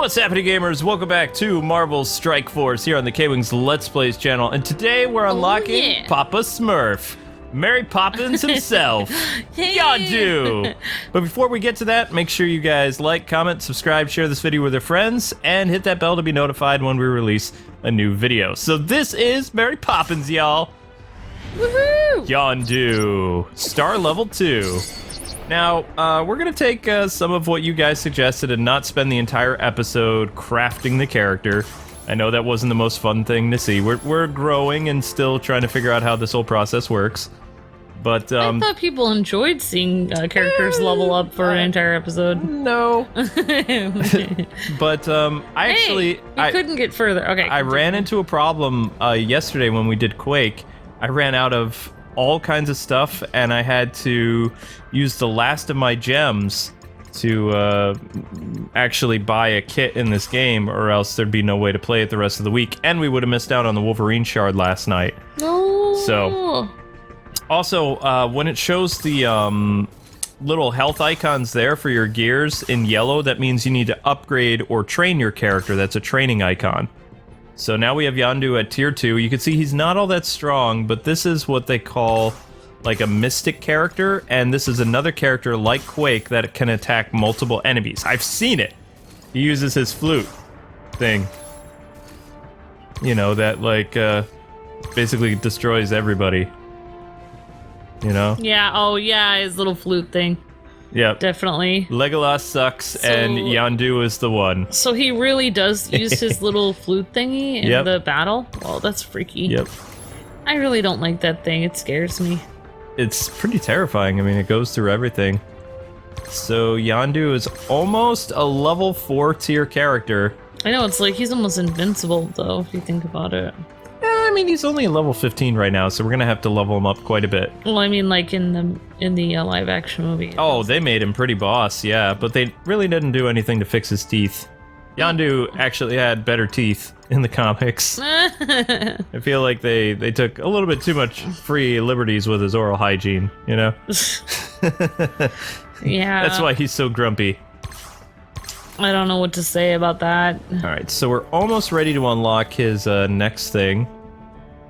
What's happening, gamers? Welcome back to Marvel's Strike Force here on the Kwings Let's Plays channel, and today we're unlocking Papa Smurf, Mary Poppins himself, Yondu. But before we get to that, make sure you guys like, comment, subscribe, share this video with your friends, and hit that bell to be notified when we release a new video. So this is Mary Poppins, y'all. Woohoo! Yondu, star level 2. Now, we're gonna take some of what you guys suggested and not spend the entire episode crafting the character. I know that wasn't the most fun thing to see. We're growing and still trying to figure out how this whole process works. But, I thought people enjoyed seeing characters level up for an entire episode. No. But, I actually... I couldn't get further. Okay. I ran into a problem yesterday when we did Quake. I ran out of all kinds of stuff, and I had to use the last of my gems to actually buy a kit in this game, or else there'd be no way to play it the rest of the week, and we would have missed out on the Wolverine shard last night. No. So, also, when it shows the little health icons there for your gears in yellow, that means you need to upgrade or train your character. That's a training icon. So now we have Yondu at tier 2. You can see he's not all that strong, but this is what they call like a mystic character, and this is another character like Quake that can attack multiple enemies. I've seen it. He uses his flute thing. You know, that like basically destroys everybody. You know? Yeah, oh yeah, his little flute thing. Yep. Definitely. Legolas sucks, and Yondu is the one. So he really does use his little flute thingy in the battle? Well, that's freaky. Yep. I really don't like that thing. It scares me. It's pretty terrifying. I mean, it goes through everything. So Yondu is almost a level 4 tier character. I know, it's like he's almost invincible, though, if you think about it. I mean, he's only level 15 right now, so we're gonna have to level him up quite a bit. Well, I mean, like in the live action movie. Oh, they made him pretty boss, yeah, but they really didn't do anything to fix his teeth. Yondu actually had better teeth in the comics. I feel like they took a little bit too much free liberties with his oral hygiene, you know? Yeah. That's why he's so grumpy. I don't know what to say about that. Alright, so we're almost ready to unlock his next thing.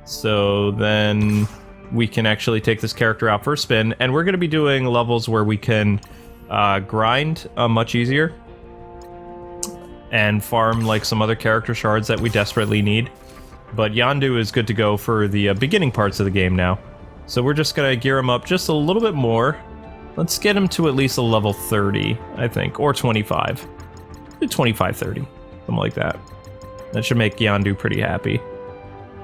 So then we can actually take this character out for a spin, and we're going to be doing levels where we can grind much easier and farm like some other character shards that we desperately need. But Yondu is good to go for the beginning parts of the game now. So we're just going to gear him up just a little bit more. Let's get him to at least a level 30, I think, or 25. 25, 30, something like that. That should make Yondu pretty happy.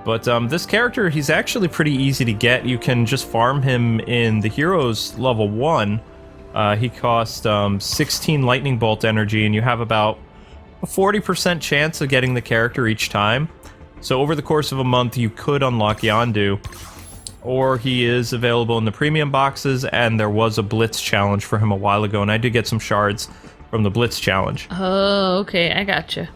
But this character, he's actually pretty easy to get. You can just farm him in the Heroes level 1. He costs 16 lightning bolt energy, and you have about a 40% chance of getting the character each time. So over the course of a month, you could unlock Yondu. Or he is available in the premium boxes, and there was a Blitz challenge for him a while ago, and I did get some shards from the Blitz challenge. Oh, okay, I gotcha.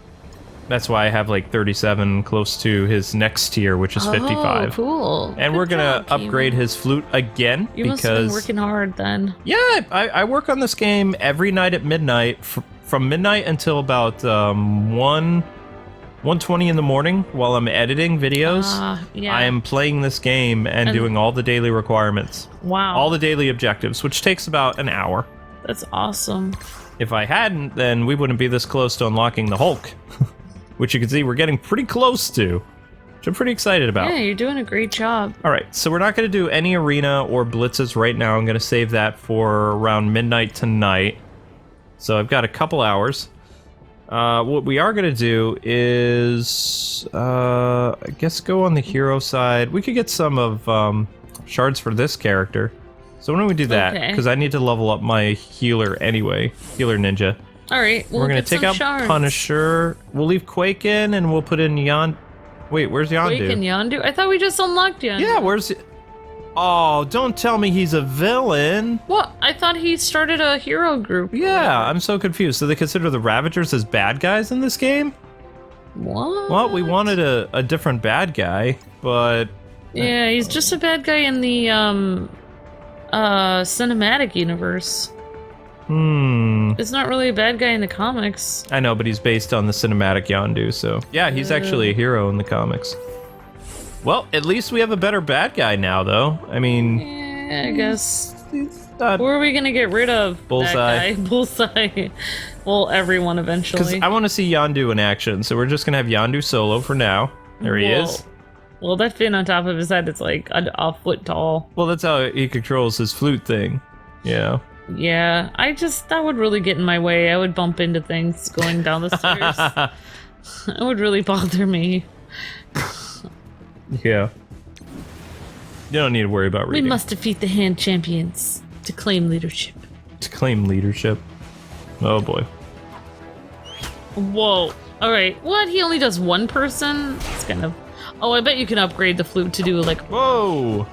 That's why I have like 37 close to his next tier, which is 55. Oh, cool. And we're gonna upgrade his flute again you must have been working hard then. Yeah, I work on this game every night at midnight, from midnight until about 1:20 in the morning while I'm editing videos. Yeah. I am playing this game and doing all the daily requirements. Wow. All the daily objectives, which takes about an hour. That's awesome. If I hadn't, then we wouldn't be this close to unlocking the Hulk. Which you can see we're getting pretty close to, which I'm pretty excited about. Yeah, you're doing a great job. Alright, so we're not going to do any arena or blitzes right now. I'm going to save that for around midnight tonight. So I've got a couple hours. What we are going to do is, I guess go on the hero side. We could get some of shards for this character. So why don't we do that? Because I need to level up my healer anyway. Healer ninja. Alright, we're gonna take out shards. Punisher. We'll leave Quake in, and we'll put in Yondu. Wait, where's Yondu? Quake and Yondu? I thought we just unlocked Yondu. Yeah, where's... Oh, don't tell me he's a villain. What? I thought he started a hero group. Yeah, I'm so confused. So they consider the Ravagers as bad guys in this game? What? Well, we wanted a different bad guy, but... Yeah, he's just a bad guy in the, cinematic universe. It's not really a bad guy in the comics. I know, but he's based on the cinematic Yondu, so... Yeah, he's actually a hero in the comics. Well, at least we have a better bad guy now, though. I mean... Yeah, I guess. He's not... Who are we gonna get rid of? Bullseye. That guy? Bullseye. Well, everyone eventually. Because I want to see Yondu in action, so we're just gonna have Yondu solo for now. There he is. Well, that fin on top of his head is like a foot tall. Well, that's how he controls his flute thing. Yeah. Yeah, that would really get in my way. I would bump into things going down the stairs. That would really bother me. Yeah. You don't need to worry about reading. We must defeat the hand champions to claim leadership. To claim leadership. Oh boy. Whoa. Alright, what? He only does one person? It's kind of... Oh, I bet you can upgrade the flute to do like... Whoa!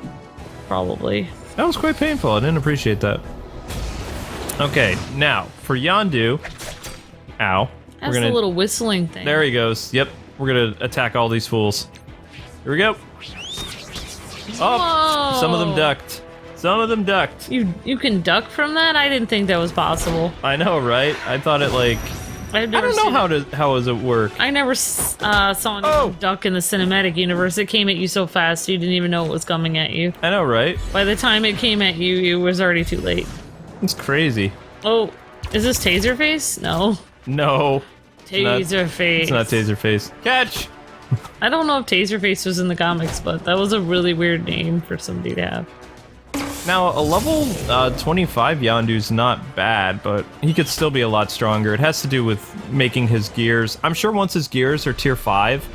Probably. That was quite painful. I didn't appreciate that. Okay, now, for Yondu... Ow. That's a little whistling thing. There he goes. Yep. We're gonna attack all these fools. Here we go. Oh, Whoa. some of them ducked. Some of them ducked. You can duck from that? I didn't think that was possible. I know, right? I thought it like... I don't know how does it work. I never saw anyone duck in the cinematic universe. It came at you so fast you didn't even know it was coming at you. I know, right? By the time it came at you, it was already too late. It's crazy. Oh, is this Taserface? No. No. Taserface. It's not Taserface. Catch! I don't know if Taserface was in the comics, but that was a really weird name for somebody to have. Now, a level 25 Yondu's not bad, but he could still be a lot stronger. It has to do with making his gears. I'm sure once his gears are tier 5,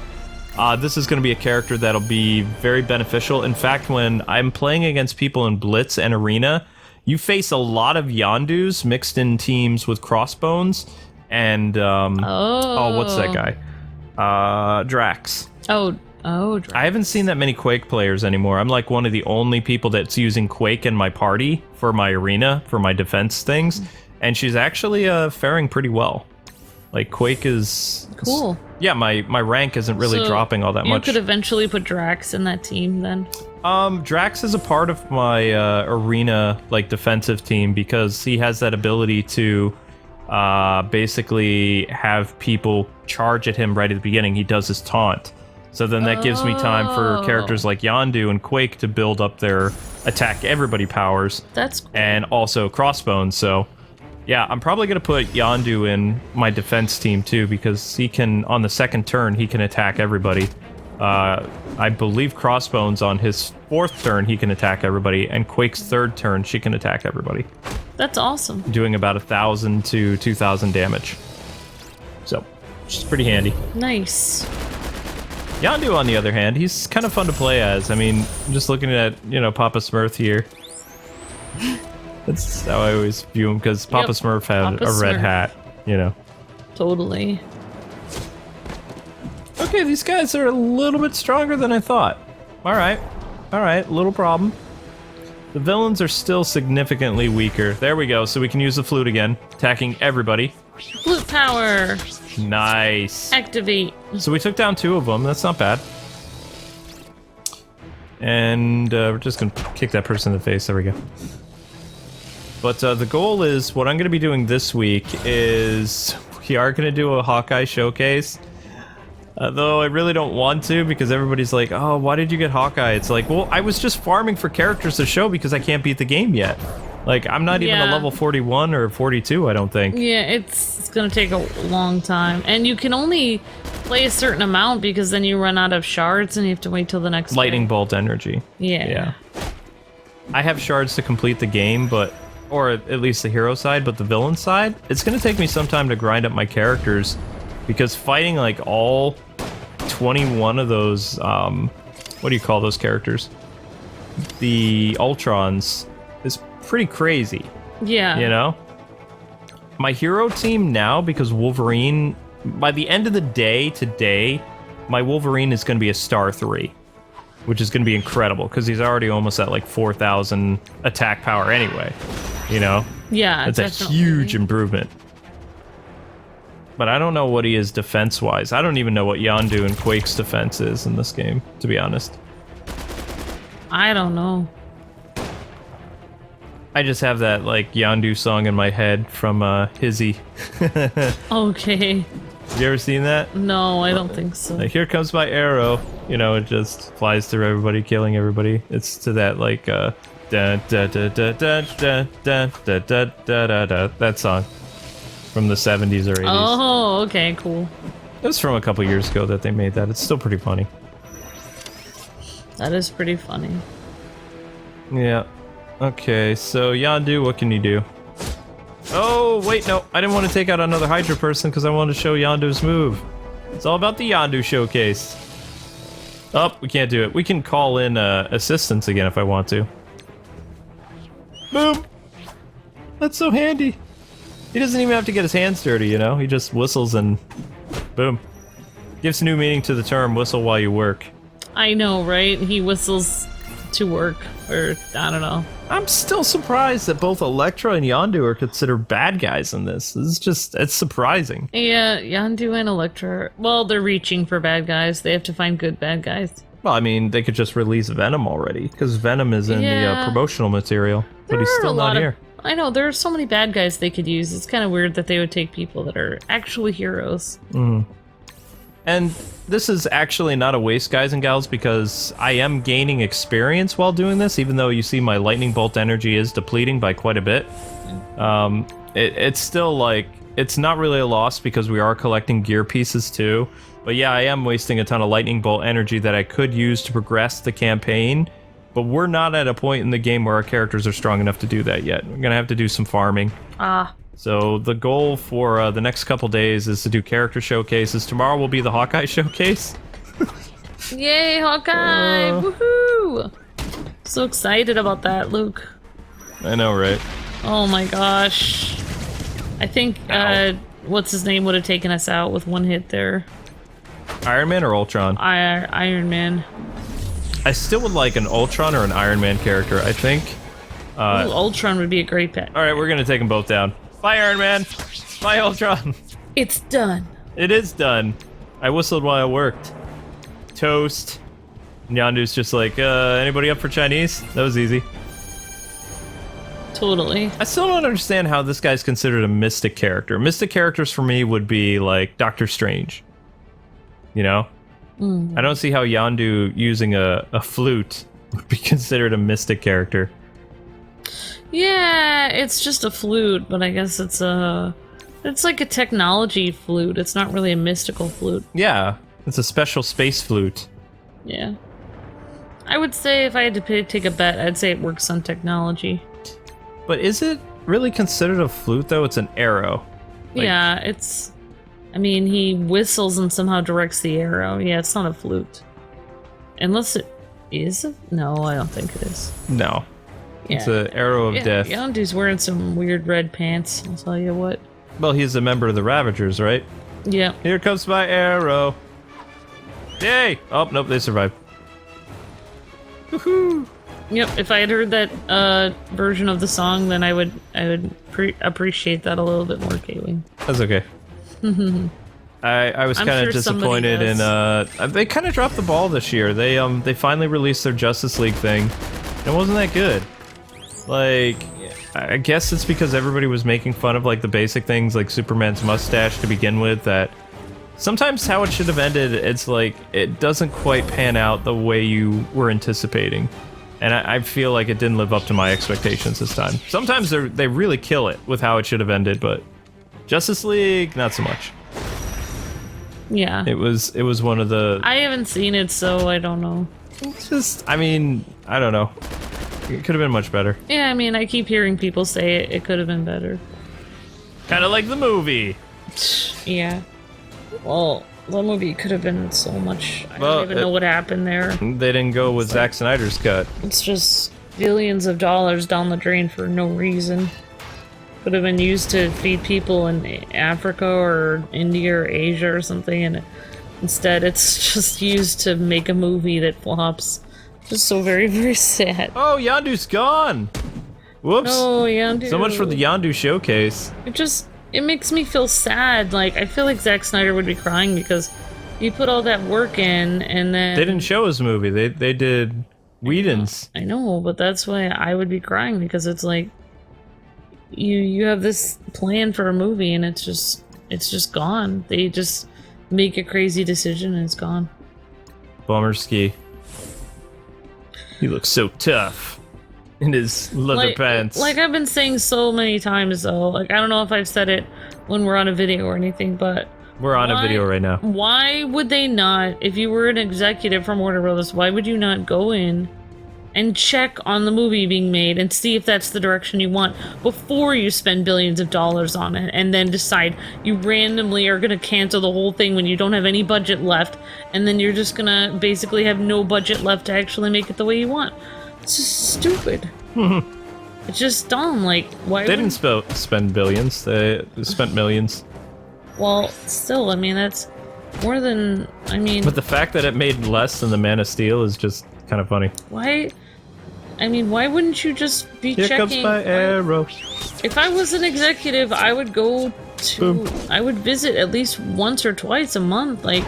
this is going to be a character that'll be very beneficial. In fact, when I'm playing against people in Blitz and Arena, you face a lot of Yondus mixed in teams with Crossbones and, what's that guy? Drax. Drax. I haven't seen that many Quake players anymore. I'm like one of the only people that's using Quake in my party for my arena, for my defense things, and she's actually faring pretty well. Like, Quake is... Cool. Yeah, my rank isn't really dropping all that much. You could eventually put Drax in that team, then? Drax is a part of my arena, like, defensive team, because he has that ability to basically have people charge at him right at the beginning. He does his taunt. So then that gives me time for characters like Yondu and Quake to build up their attack everybody powers. That's cool. And also Crossbones, so... Yeah, I'm probably going to put Yondu in my defense team too, because he can, on the second turn, he can attack everybody. I believe Crossbones on his 4th turn, he can attack everybody, and Quake's 3rd turn, she can attack everybody. That's awesome. Doing about 1,000 to 2,000 damage. So, which is pretty handy. Nice. Yondu, on the other hand, he's kind of fun to play as. I mean, just looking at, you know, Papa Smurf here. That's how I always view him, because Papa Smurf had a red hat, you know. Totally. Okay, these guys are a little bit stronger than I thought. Alright, little problem. The villains are still significantly weaker. There we go, so we can use the flute again, attacking everybody. Flute power! Nice. Activate. So we took down 2 of them, that's not bad. And we're just gonna kick that person in the face, there we go. But the goal is, what I'm going to be doing this week is, we are going to do a Hawkeye showcase. Though I really don't want to, because everybody's like, oh, why did you get Hawkeye? It's like, well, I was just farming for characters to show because I can't beat the game yet. Like, I'm not even a level 41 or 42, I don't think. Yeah, it's going to take a long time. And you can only play a certain amount because then you run out of shards and you have to wait till the next Lightning bolt energy. Yeah. I have shards to complete the game, but... Or at least the hero side, but the villain side, it's going to take me some time to grind up my characters, because fighting like all 21 of those, what do you call those characters? The Ultrons is pretty crazy. Yeah. You know? My hero team now, because Wolverine, by the end of the day today, my Wolverine is going to be a star 3. Which is going to be incredible, because he's already almost at like 4,000 attack power anyway. You know? Yeah, that's a huge improvement. But I don't know what he is defense-wise. I don't even know what Yondu and Quake's defense is in this game, to be honest. I don't know. I just have that, like, Yondu song in my head from, Hizzy. Okay. You ever seen that? No, I don't think so. Like, here comes my arrow. You know, it just flies through everybody, killing everybody. It's to that, like, da da da da da da da da da da da. That song from the 70s or 80s. Oh, okay, cool. It was from a couple years ago that they made that. It's still pretty funny. That is pretty funny. Yeah. Okay, so Yondu, what can you do? Oh, wait, no. I didn't want to take out another Hydra person because I wanted to show Yondu's move. It's all about the Yondu showcase. Oh, we can't do it. We can call in assistance again if I want to. Boom! That's so handy. He doesn't even have to get his hands dirty, you know? He just whistles and boom. Gives new meaning to the term whistle while you work. I know, right? He whistles to work, or I don't know. I'm still surprised that both Elektra and Yondu are considered bad guys in this. This is just, it's surprising. Yeah, Yondu and Elektra, well, they're reaching for bad guys. They have to find good bad guys. Well, I mean, they could just release Venom already, because Venom is in the promotional material, but he's still not here. I know, there are so many bad guys they could use. It's kind of weird that they would take people that are actually heroes. And this is actually not a waste, guys and gals, because I am gaining experience while doing this, even though you see my lightning bolt energy is depleting by quite a bit. It's still like, it's not really a loss because we are collecting gear pieces too. But yeah, I am wasting a ton of lightning bolt energy that I could use to progress the campaign. But we're not at a point in the game where our characters are strong enough to do that yet. We're gonna have to do some farming. So the goal for the next couple days is to do character showcases. Tomorrow will be the Hawkeye showcase. Yay, Hawkeye! Woohoo! So excited about that, Luke. I know, right? Oh my gosh. I think, what's his name would have taken us out with one hit there. Iron Man or Ultron? Iron Man. I still would like an Ultron or an Iron Man character, I think. Ooh, Ultron would be a great pet. Alright, we're gonna take them both down. Bye, Iron Man! Bye, Ultron! It's done. It is done. I whistled while I worked. Toast. Yondu's just like, anybody up for Chinese? That was easy. Totally. I still don't understand how this guy's considered a mystic character. Mystic characters for me would be like Doctor Strange. You know? I don't see how Yondu using a flute would be considered a mystic character. Yeah, it's just a flute, but I guess it's like a technology flute. It's not really a mystical flute. Yeah, it's a special space flute. Yeah. I would say if I had to take a bet, I'd say it works on technology. But is it really considered a flute, though? It's an arrow. Like, yeah, it's... I mean, he whistles and somehow directs the arrow. Yeah, it's not a flute. Unless it is? No, I don't think it is. No. Yeah. It's an arrow of death. Yondu's wearing some weird red pants, I'll tell you what. Well, he's a member of the Ravagers, right? Yeah. Here comes my arrow. Yay! Oh, nope, they survived. Woohoo! Yep, if I had heard that version of the song, then I would appreciate that a little bit more, Kwing. That's okay. I was kind of disappointed in they kind of dropped the ball this year. They finally released their Justice League thing. It wasn't that good. Like, I guess it's because everybody was making fun of like the basic things like Superman's mustache to begin with, that sometimes how it should have ended, it's like it doesn't quite pan out the way you were anticipating. And I feel like it didn't live up to my expectations this time. Sometimes they really kill it with how it should have ended, but Justice League, not so much. Yeah. It was one of the... I haven't seen it, so I don't know. It's just, I mean, I don't know. It could have been much better. Yeah, I mean, I keep hearing people say it could have been better. Kind of like the movie. Yeah. Well, the movie could have been so much. I don't even know what happened there. They didn't go with Zack Snyder's cut. It's just billions of dollars down the drain for no reason. Could have been used to feed people in Africa or India or Asia or something, and instead it's just used to make a movie that flops. Just so very, very sad. Oh, Yondu's gone! Whoops. Oh, Yondu. So much for the Yondu showcase. It makes me feel sad. Like, I feel like Zack Snyder would be crying because he put all that work in, and then... They didn't show his movie. They did Whedon's. I know, but that's why I would be crying, because it's like, you have this plan for a movie and it's just gone. They just make a crazy decision and it's gone. Bummer ski. He looks so tough in his leather pants. Like I've been saying so many times though, like I don't know if I've said it when we're on a video or anything, but we're on a video right now. Why would they not, if you were an executive from Warner Brothers, why would you not go in and check on the movie being made and see if that's the direction you want before you spend billions of dollars on it and then decide you randomly are going to cancel the whole thing when you don't have any budget left and then you're just going to basically have no budget left to actually make it the way you want. It's just stupid. It's just dumb. Like, why They didn't spend billions, they spent millions. Well, still, I mean, that's more than, I mean... But the fact that it made less than the Man of Steel is just kind of funny. Why? I mean, why wouldn't you just be Here checking... comes my arrow. If I was an executive, I would go to... Boom. I would visit at least once or twice a month, like,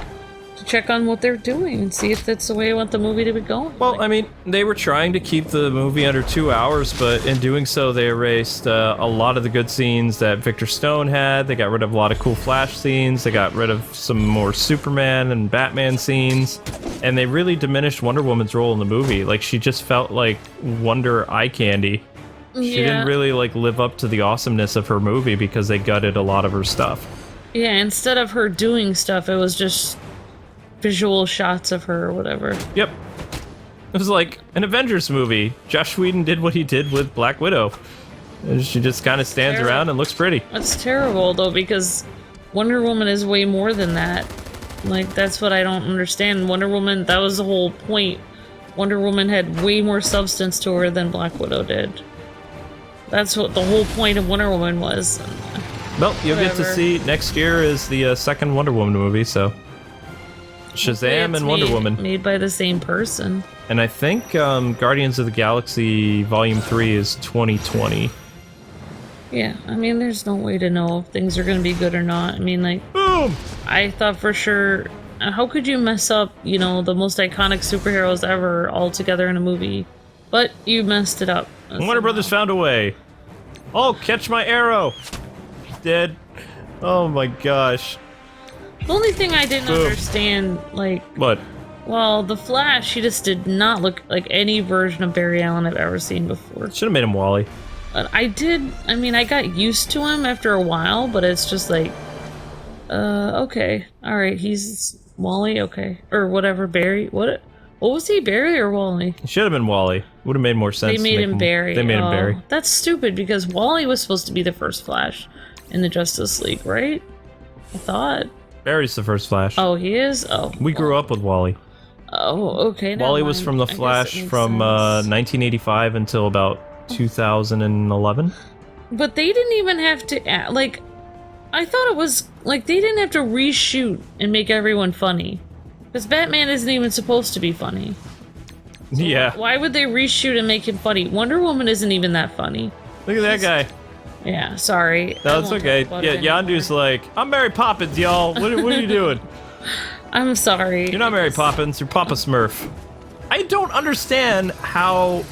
to check on what they're doing and see if that's the way I want the movie to be going. Well, I mean, they were trying to keep the movie under 2 hours, but in doing so, they erased a lot of the good scenes that Victor Stone had. They got rid of a lot of cool Flash scenes. They got rid of some more Superman and Batman scenes. And they really diminished Wonder Woman's role in the movie. Like, she just felt like Wonder eye candy. She didn't really, like, live up to the awesomeness of her movie because they gutted a lot of her stuff. Yeah, instead of her doing stuff, it was just visual shots of her or whatever. Yep. It was like an Avengers movie. Joss Whedon did what he did with Black Widow. And she just kind of stands around and looks pretty. That's terrible, though, because Wonder Woman is way more than that. Like, that's what I don't understand. Wonder Woman, that was the whole point. Wonder Woman had way more substance to her than Black Widow did. That's what the whole point of Wonder Woman was. Well, you'll get to see next year is the second Wonder Woman movie, so... Shazam and Wonder Woman. Made by the same person. And I think Guardians of the Galaxy Volume 3 is 2020. Yeah, I mean, there's no way to know if things are going to be good or not. I mean, like... Boom! I thought for sure... How could you mess up, you know, the most iconic superheroes ever all together in a movie? But you messed it up. Warner Brothers found a way. Oh, catch my arrow! Dead. Oh my gosh. The only thing I didn't understand, like... What? Well, the Flash, he just did not look like any version of Barry Allen I've ever seen before. Should have made him Wally. But I mean, I got used to him after a while, but it's just like... okay. Alright, he's Wally, okay. Or whatever, Barry. What was he, Barry or Wally? He should have been Wally. Would have made more sense. They made him Barry. They made him Barry. That's stupid, because Wally was supposed to be the first Flash in the Justice League, right? I thought... Barry's the first Flash. Oh, he is? Oh. We grew up with Wally. Oh, okay. Wally was from the Flash from 1985 until about 2011. But they didn't even have to add, like, I thought it was like they didn't have to reshoot and make everyone funny, because Batman isn't even supposed to be funny. So yeah. Why would they reshoot and make him funny? Wonder Woman isn't even that funny. Look at that guy. Yeah, sorry. No, it's okay. Yeah, Yondu's like, I'm Mary Poppins, y'all. What are you doing? I'm sorry. You're not Mary Poppins, you're Papa Smurf. I don't understand how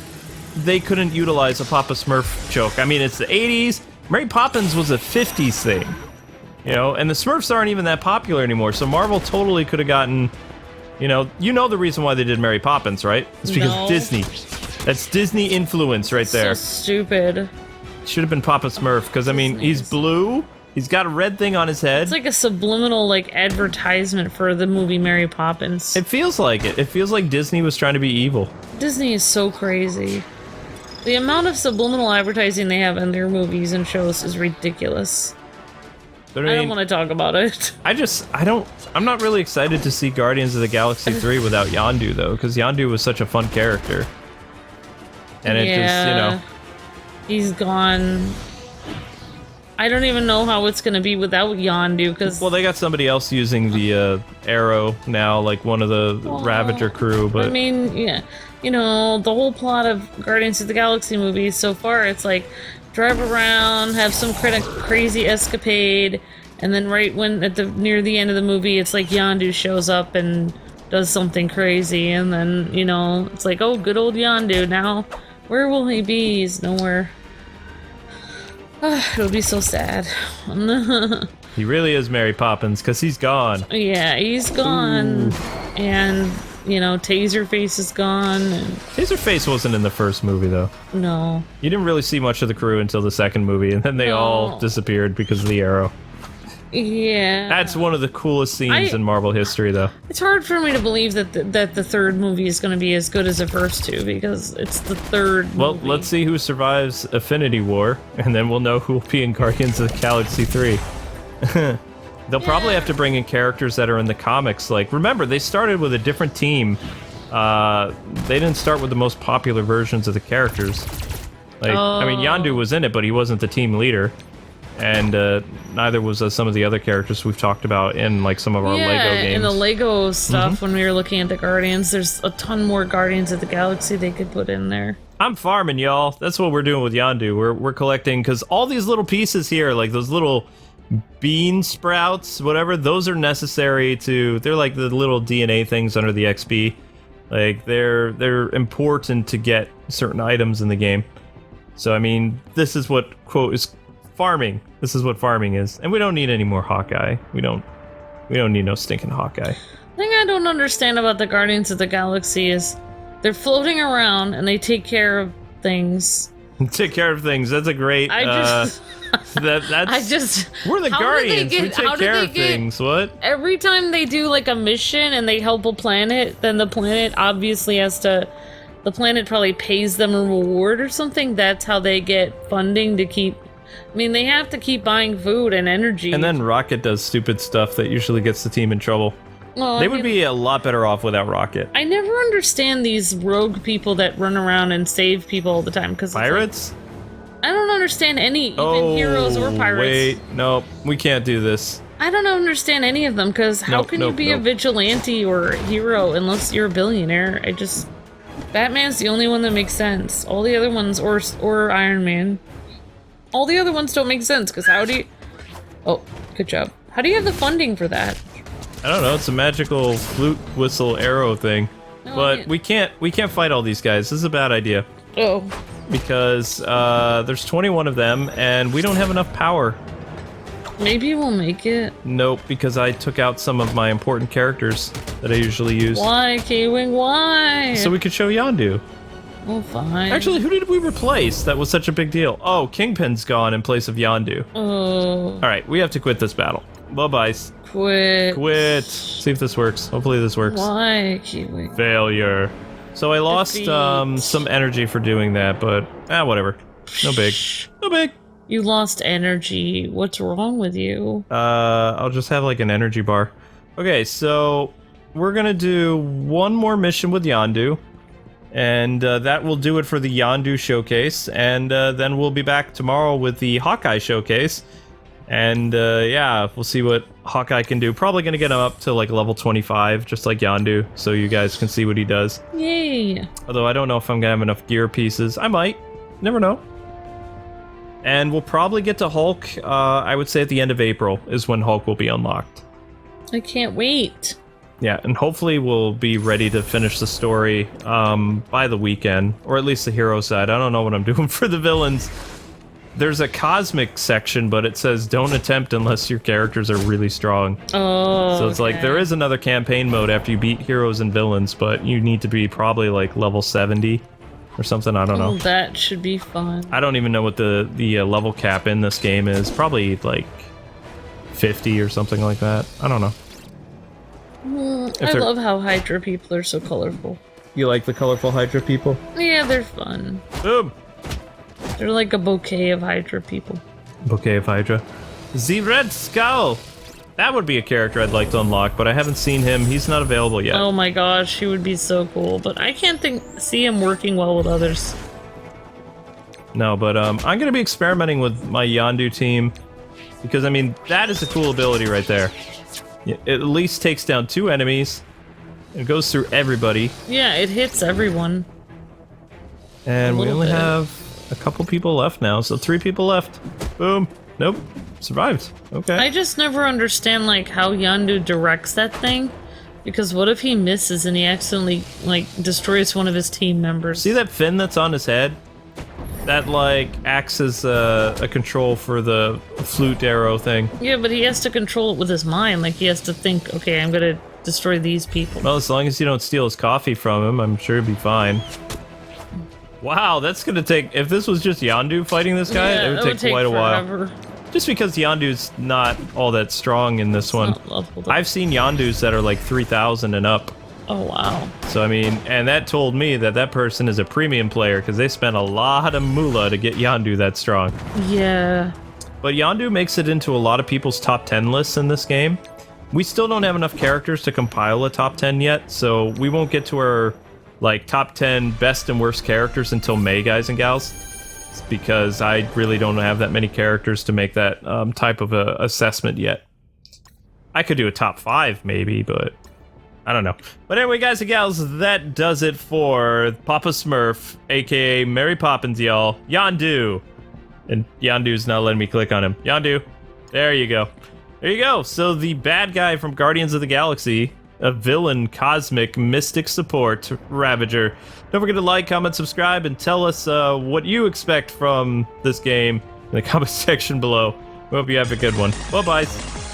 they couldn't utilize a Papa Smurf joke. I mean, it's the 80s. Mary Poppins was a 50s thing. You know, and the Smurfs aren't even that popular anymore, so Marvel totally could have gotten, you know the reason why they did Mary Poppins, right? It's because Disney. That's Disney influence right there. So stupid. Should have been Papa Smurf, because, I mean, he's blue, he's got a red thing on his head. It's like a subliminal, like, advertisement for the movie Mary Poppins. It feels like it. It feels like Disney was trying to be evil. Disney is so crazy. The amount of subliminal advertising they have in their movies and shows is ridiculous. But, I don't want to talk about it. I'm not really excited to see Guardians of the Galaxy 3 without Yondu, though, because Yondu was such a fun character. And it just, you know... He's gone. I don't even know how it's gonna be without Yondu, because... Well, they got somebody else using the arrow now, like one of the Ravager crew, but... I mean, yeah. You know, the whole plot of Guardians of the Galaxy movies so far, it's like, drive around, have some crazy escapade, and then right when, near the end of the movie, it's like Yondu shows up and does something crazy, and then, you know, it's like, oh, good old Yondu, now, where will he be? He's nowhere. It would be so sad. He really is Mary Poppins, because he's gone. Yeah, he's gone. Ooh. And, you know, Taserface is gone. And... Taserface wasn't in the first movie, though. No. You didn't really see much of the crew until the second movie, and then they all disappeared because of the arrow. Yeah. That's one of the coolest scenes in Marvel history, though. It's hard for me to believe that the third movie is going to be as good as the first two, because it's the third Well, movie. let's see who survives Affinity War, and then we'll know who will be in Guardians of the Galaxy 3. They'll probably have to bring in characters that are in the comics. Like, remember, they started with a different team. They didn't start with the most popular versions of the characters. Like, I mean, Yondu was in it, but he wasn't the team leader. And neither was some of the other characters we've talked about in like some of our Lego games. In the Lego stuff, when we were looking at the Guardians, there's a ton more Guardians of the Galaxy they could put in there. I'm farming, y'all. That's what we're doing with Yondu. We're collecting, because all these little pieces here, like those little bean sprouts, whatever, those are necessary to... They're like the little DNA things under the XP. Like, they're important to get certain items in the game. So, I mean, this is what, quote, is farming. This is what farming is. And we don't need any more Hawkeye. We don't need no stinking Hawkeye. The thing I don't understand about the Guardians of the Galaxy is they're floating around and they take care of things. Take care of things. That's a great... that's... We're the Guardians. We take care of things. What? Every time they do like a mission and they help a planet, then the planet obviously has to... The planet probably pays them a reward or something. That's how they get funding to keep... I mean, they have to keep buying food and energy. And then Rocket does stupid stuff that usually gets the team in trouble. Well, they would be a lot better off without Rocket. I never understand these rogue people that run around and save people all the time. Cause Pirates? Like, I don't understand any, even heroes or pirates. Wait, no, we can't do this. I don't understand any of them, because how can you be a vigilante or a hero unless you're a billionaire? Batman's the only one that makes sense. All the other ones, or Iron Man. All the other ones don't make sense, because how do you... Oh, good job. How do you have the funding for that? I don't know, it's a magical flute whistle arrow thing. No, but we can't fight all these guys. This is a bad idea. Oh. Because there's 21 of them, and we don't have enough power. Maybe we'll make it. Nope, because I took out some of my important characters that I usually use. Why, Kwing? Why? So we could show Yondu. Oh, fine. Actually, who did we replace? That was such a big deal. Oh, Kingpin's gone in place of Yondu. Oh. Alright, we have to quit this battle. Bye-bye. Quit. Quit. See if this works. Hopefully this works. Why, Kwing? Failure. So I lost some energy for doing that, but whatever. No big. No big. You lost energy. What's wrong with you? I'll just have like an energy bar. Okay, so we're gonna do one more mission with Yondu, and that will do it for the Yondu showcase, and then we'll be back tomorrow with the Hawkeye showcase, and yeah, we'll see what Hawkeye can do. Probably gonna get him up to like level 25, just like Yondu, so you guys can see what he does. Yay. Although I don't know if I'm gonna have enough gear pieces. I might. Never know. And we'll probably get to Hulk, I would say at the end of April is when Hulk will be unlocked. I can't wait. Yeah, and hopefully we'll be ready to finish the story by the weekend, or at least the hero side. I don't know what I'm doing for the villains. There's a cosmic section, but it says don't attempt unless your characters are really strong. Oh, so it's like there is another campaign mode after you beat heroes and villains, but you need to be probably like level 70 or something. I don't know. That should be fun. I don't even know what the level cap in this game is. Probably like 50 or something like that. I don't know. I love how Hydra people are so colorful. You like the colorful Hydra people? Yeah, they're fun. Boom! They're like a bouquet of Hydra people. Bouquet of Hydra. The Red Skull! That would be a character I'd like to unlock, but I haven't seen him. He's not available yet. Oh my gosh, he would be so cool, but I can't see him working well with others. No, but I'm going to be experimenting with my Yondu team, because, I mean, that is a cool ability right there. It at least takes down 2 enemies. It goes through everybody. Yeah, it hits everyone. And we only have a couple people left now, so 3 people left. Boom. Nope. Survived. Okay. I just never understand, like, how Yondu directs that thing. Because what if he misses and he accidentally, like, destroys one of his team members? See that fin that's on his head? That, like, acts as a control for the flute arrow thing. Yeah, but he has to control it with his mind. Like, he has to think, okay, I'm gonna destroy these people. Well, as long as you don't steal his coffee from him, I'm sure he'll be fine. Wow, that's gonna take... If this was just Yondu fighting this guy, Yeah, it would take quite forever. a while. Just because Yondu's not all that strong in this one. I've seen Yondus that are like 3,000 and up. Oh, wow. So, I mean, and that told me that that person is a premium player because they spent a lot of moolah to get Yondu that strong. Yeah. But Yondu makes it into a lot of people's top 10 lists in this game. We still don't have enough characters to compile a top 10 yet, so we won't get to our, like, top 10 best and worst characters until May, guys and gals. It's because I really don't have that many characters to make that type of a assessment yet. I could do a top 5, maybe, but... I don't know. But anyway, guys and gals, that does it for Papa Smurf, aka Mary Poppins, y'all. Yondu. And Yondu's not letting me click on him. Yondu. There you go. There you go. So the bad guy from Guardians of the Galaxy, a villain, cosmic, mystic support, Ravager. Don't forget to like, comment, subscribe, and tell us what you expect from this game in the comment section below. We hope you have a good one. Bye-bye.